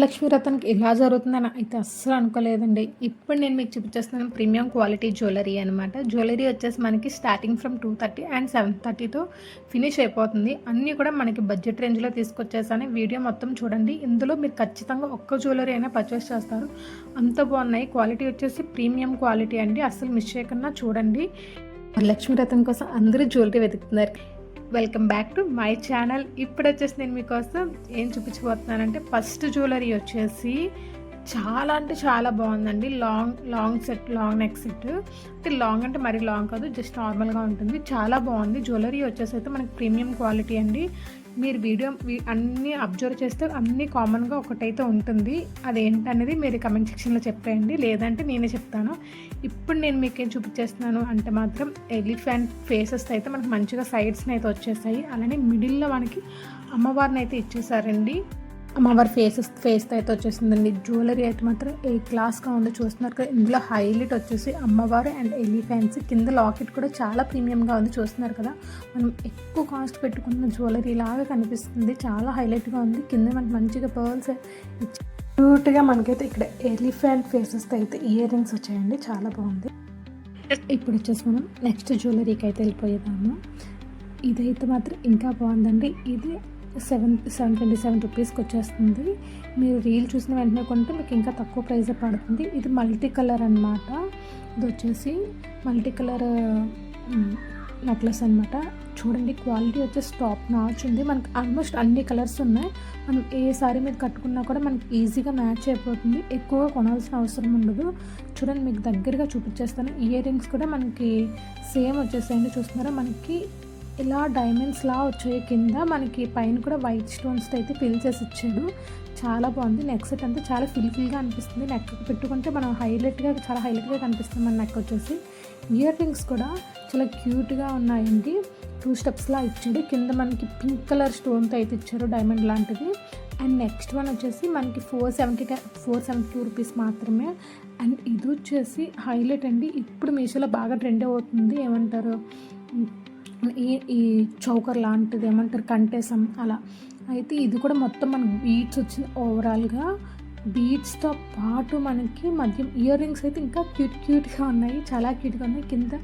లక్ష్మీ రతన్‌కి ఇలా జరుగుతుందని అయితే అస్సలు అనుకోలేదండి. ఇప్పుడు నేను మీకు చూపించేస్తున్నాను ప్రీమియం క్వాలిటీ జ్యువెలరీ అనమాట. జ్యువెలరీ వచ్చేసి మనకి స్టార్టింగ్ ఫ్రమ్ 230 అండ్ 730తో ఫినిష్ అయిపోతుంది. అన్నీ కూడా మనకి బడ్జెట్ రేంజ్‌లో తీసుకొచ్చేసాను. వీడియో మొత్తం చూడండి. ఇందులో మీరు ఖచ్చితంగా ఒక్క జ్యువెలరీ అయినా పర్చేస్ చేస్తారు. అంత బాగున్నాయి. క్వాలిటీ వచ్చేసి ప్రీమియం క్వాలిటీ అండి. అస్సలు మిస్ చేయకుండా చూడండి. లక్ష్మీ రతన్ కోసం అందరూ జ్యువెలరీ వెతుకుతున్నారు. Welcome back to my channel. ఇప్పుడు వచ్చేసి నేను మీకోసం ఏం చూపించబోతున్నానంటే ఫస్ట్ జ్యువెలరీ వచ్చేసి చాలా అంటే చాలా బాగుందండి. లాంగ్ నెక్ సెట్ అంటే లాంగ్ అంటే మరీ లాంగ్ కాదు, జస్ట్ నార్మల్గా ఉంటుంది. చాలా బాగుంది. జ్యువెలరీ వచ్చేసి అయితే మనకి ప్రీమియం క్వాలిటీ అండి. మీరు వీడియో అన్నీ అబ్జర్వ్ చేస్తే అన్నీ కామన్గా ఒకటైతే ఉంటుంది. అదేంటనేది మీరు కమెంట్ సెక్షన్లో చెప్పేయండి, లేదంటే నేనే చెప్తాను. ఇప్పుడు నేను మీకు ఏం చూపించేస్తున్నాను అంటే మాత్రం ఎలిఫెంట్ ఫేసెస్ అయితే మనకి మంచిగా సైడ్స్ని అయితే వచ్చేసాయి. అలానే మిడిల్లో మనకి అమ్మవారిని అయితే ఇచ్చేసారండి. అమ్మవారి ఫేస్తో అయితే వచ్చేసిందండి. జ్యువెలరీ అయితే మాత్రం ఏ క్లాస్గా ఉంది. చూస్తున్నారు కదా, ఇందులో హైలైట్ వచ్చేసి అమ్మవారు అండ్ ఎలిఫెంట్స్. కింద లాకెట్ కూడా చాలా ప్రీమియంగా ఉంది. చూస్తున్నారు కదా, మనం ఎక్కువ కాస్ట్ పెట్టుకున్న జ్యువెలరీ లాగా కనిపిస్తుంది. చాలా హైలైట్గా ఉంది. కింద మనకి మంచిగా పర్ల్స్ క్యూట్గా మనకైతే ఇక్కడ ఎలిఫెంట్ ఫేసెస్తో అయితే ఇయర్ రింగ్స్ వచ్చాయండి. చాలా బాగుంది. ఇప్పుడు వచ్చేసి మనం నెక్స్ట్ జ్యువెలరీకి అయితే వెళ్ళిపోయేదాము. ఇదైతే మాత్రం ఇంకా బాగుందండి. ఇది 727 రూపీస్కి వచ్చేస్తుంది. మీరు రీల్ చూసిన వెంటనే కొంటే మీకు ఇంకా తక్కువ ప్రైస్ పడుతుంది. ఇది మల్టీ కలర్ అనమాట. ఇది వచ్చేసి మల్టీ కలర్ నెక్లెస్ అనమాట. చూడండి, క్వాలిటీ వచ్చేసి టాప్ నాచ్ ఉంది. మనకి ఆల్మోస్ట్ అన్ని కలర్స్ ఉన్నాయి. మనం ఏ సారీ మీద కట్టుకున్నా కూడా మనకి ఈజీగా మ్యాచ్ అయిపోతుంది. ఎక్కువగా కొనాల్సిన అవసరం ఉండదు. చూడండి, మీకు దగ్గరగా చూపించేస్తాను. ఇయర్ రింగ్స్ కూడా మనకి సేమ్ వచ్చేసాయండి. చూస్తున్నారా, మనకి ఇలా డైమండ్స్లా వచ్చాయి. కింద మనకి పైన కూడా వైట్ స్టోన్స్తో అయితే ఫిల్ చేసి ఇచ్చాడు. చాలా బాగుంది. నెక్ సెట్ అంతా చాలా ఫిల్గా అనిపిస్తుంది. నెక్ పెట్టుకుంటే మనం చాలా హైలైట్గా కనిపిస్తుంది మన నెక్ వచ్చేసి. ఇయర్ రింగ్స్ కూడా చాలా క్యూట్గా ఉన్నాయండి. 2 స్టెప్స్లా ఇచ్చాడు. కింద మనకి పింక్ కలర్ స్టోన్తో అయితే ఇచ్చారు, డైమండ్ లాంటిది. అండ్ నెక్స్ట్ వన్ వచ్చేసి మనకి 472 రూపీస్ మాత్రమే. అండ్ ఇది వచ్చేసి హైలైట్ అండి. ఇప్పుడు మీషోలో బాగా ట్రెండ్ అవుతుంది. ఏమంటారు, ఈ చౌకర్ లాంటిది ఏమంటారు, కంటేసం అలా అయితే. ఇది కూడా మొత్తం మనకి బీడ్స్ వచ్చింది. ఓవరాల్గా బీడ్స్తో పాటు మనకి మధ్య ఇయర్ రింగ్స్ అయితే ఇంకా క్యూట్గా ఉన్నాయి. చాలా క్యూట్గా ఉన్నాయి. కింద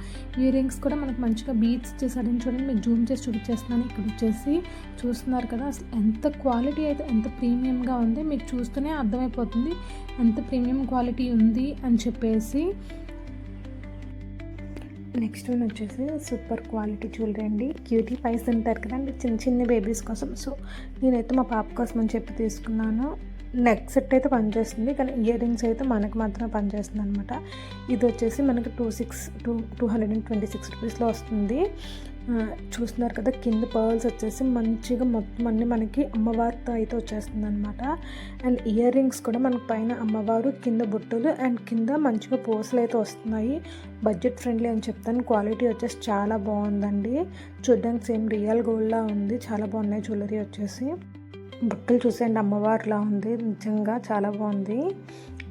ఇయర్ రింగ్స్ కూడా మనకి మంచిగా బీడ్స్ చేశారని చూడండి. మీకు జూమ్ చేసి చూపించేస్తున్నాను. ఇక్కడ వచ్చేసి చూస్తున్నారు కదా, అసలు ఎంత క్వాలిటీ అయితే ఎంత ప్రీమియంగా ఉంది. మీకు చూస్తూనే అర్థమైపోతుంది ఎంత ప్రీమియం క్వాలిటీ ఉంది అని చెప్పేసి. నెక్స్ట్ వన్ వచ్చేసి సూపర్ క్వాలిటీ జ్యువెలరీ అండి. క్యూటీ పైస్ అంటారు కదండి, చిన్న చిన్న బేబీస్ కోసం. సో నేనైతే మా పాప కోసం అని చెప్పి తీసుకున్నాను. నెక్ సెట్ అయితే పనిచేస్తుంది, కానీ ఇయర్ రింగ్స్ అయితే మనకు మాత్రమే పనిచేస్తుంది అనమాట. ఇది వచ్చేసి మనకి 226 రూపీస్లో వస్తుంది. చూస్తున్నారు కదా, కింద పర్ల్స్ వచ్చేసి మంచిగా మొత్తం అన్నీ మనకి అమ్మవారితో అయితే వచ్చేస్తుంది అనమాట. అండ్ ఇయర్ రింగ్స్ కూడా మనకి పైన అమ్మవారు, కింద బుట్టలు అండ్ కింద మంచిగా పూసలు అయితే వస్తున్నాయి. బడ్జెట్ ఫ్రెండ్లీ అని చెప్తాను. క్వాలిటీ వచ్చేసి చాలా బాగుందండి. చూడడానికి సేమ్ రియల్ గోల్డ్లా ఉంది. చాలా బాగున్నాయి జ్యువెలరీ వచ్చేసి. బుట్టలు చూసేయండి, అమ్మవారిలా ఉంది. నిజంగా చాలా బాగుంది.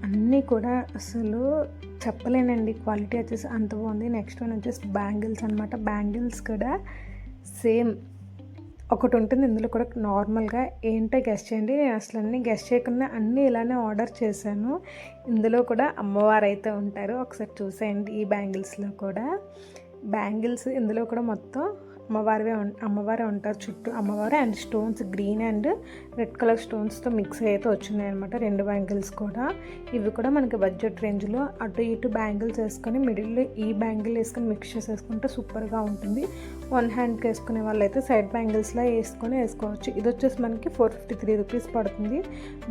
అన్నీ కూడా అసలు చెప్పలేనండి. క్వాలిటీ వచ్చేసి అంత బాగుంది. నెక్స్ట్ వన్ వచ్చేసి బ్యాంగిల్స్ అనమాట. బ్యాంగిల్స్ కూడా సేమ్ ఒకటి ఉంటుంది ఇందులో కూడా నార్మల్గా. ఏంటో గెస్ట్ చేయండి. నేను అసలు అన్నీ గెస్ట్ చేయకుండా అన్నీ ఇలానే ఆర్డర్ చేశాను. ఇందులో కూడా అమ్మవారు అయితే ఉంటారు. ఒకసారి చూసేయండి. ఈ బ్యాంగిల్స్లో కూడా బ్యాంగిల్స్ ఇందులో కూడా మొత్తం అమ్మవారే ఉంటారు. చుట్టూ అమ్మవారు and stones green and red colour స్టోన్స్తో మిక్స్ అయితే వచ్చినాయి అనమాట. 2 బ్యాంగిల్స్ కూడా. ఇవి కూడా మనకి బడ్జెట్ రేంజ్లో అటు ఇటు బ్యాంగిల్స్ వేసుకొని మిడిల్లో ఈ బ్యాంగిల్ వేసుకొని మిక్స్ చేసేసుకుంటే సూపర్గా ఉంటుంది. 1 హ్యాండ్కి వేసుకునే వాళ్ళు అయితే సైడ్ బ్యాంగిల్స్లో వేసుకోవచ్చు. ఇది వచ్చేసి మనకి 453 రూపీస్ పడుతుంది.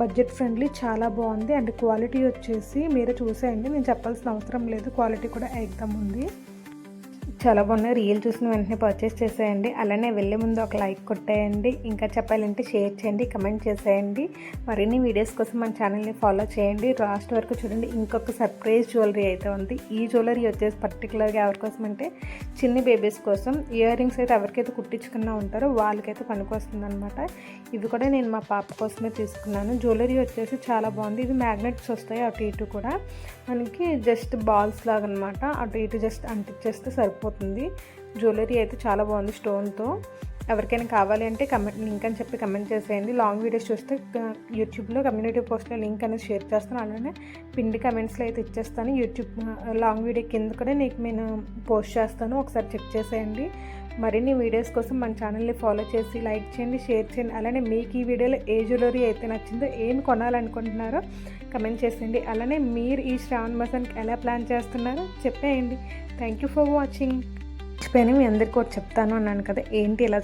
బడ్జెట్ ఫ్రెండ్లీ, చాలా బాగుంది. అండ్ క్వాలిటీ వచ్చేసి మీరే చూసేయండి, నేను చెప్పాల్సిన అవసరం లేదు. క్వాలిటీ కూడా ఎగ్దమ్ ఉంది. చాలా బాగున్నాయి. రీల్ చూసిన వెంటనే పర్చేస్ చేసేయండి. అలానే వెళ్ళే ముందు ఒక లైక్ కొట్టేయండి. ఇంకా చెప్పాలంటే షేర్ చేయండి, కమెంట్ చేసేయండి. మరిన్ని వీడియోస్ కోసం మన ఛానల్ని ఫాలో చేయండి. లాస్ట్ వరకు చూడండి. ఇంకొక సర్ప్రైజ్ జ్యువెలరీ అయితే ఉంది. ఈ జ్యువెలరీ వచ్చేసి పర్టికులర్గా ఎవరికోసం అంటే చిన్న బేబీస్ కోసం. ఇయర్ రింగ్స్ అయితే ఎవరికైతే కుట్టించుకున్నా ఉంటారో వాళ్ళకైతే పనికొస్తుంది అనమాట. ఇవి కూడా నేను మా పాప కోసమే తీసుకున్నాను. జ్యువెలరీ వచ్చేసి చాలా బాగుంది. ఇది మ్యాగ్నెట్స్ వస్తాయి అటు ఇటు కూడా. మనకి జస్ట్ బాల్స్ లాగా అనమాట. అటు ఇటు జస్ట్ అంటించేస్తే సరిపోతుంది. జ్యువెలరీ అయితే చాలా బాగుంది స్టోన్తో. ఎవరికైనా కావాలి అంటే లింక్ అని చెప్పి కమెంట్ చేసేయండి. లాంగ్ వీడియోస్ చూస్తే యూట్యూబ్లో కమ్యూనిటీ పోస్ట్లో లింక్ అనేది షేర్ చేస్తాను. అలానే పిండి కమెంట్స్లో అయితే ఇచ్చేస్తాను. యూట్యూబ్ లాంగ్ వీడియో కింద కూడా నేను పోస్ట్ చేస్తాను, ఒకసారి చెక్ చేసేయండి. మరిన్ని వీడియోస్ కోసం మన ఛానల్ని ఫాలో చేసి లైక్ చేయండి, షేర్ చేయండి. అలానే మీకు ఈ వీడియోలో ఏ జ్యువెలరీ అయితే నచ్చిందో, ఏం కొనాలనుకుంటున్నారో కమెంట్ చేసేయండి. అలానే మీరు ఈ శ్రావణ మాసానికి ఎలా ప్లాన్ చేస్తున్నారో చెప్పేయండి. Thank you for watching. మర్చిపోయినా మీ అందరికీ ఒకటి చెప్తాను అన్నాను కదా, ఏంటి ఇలా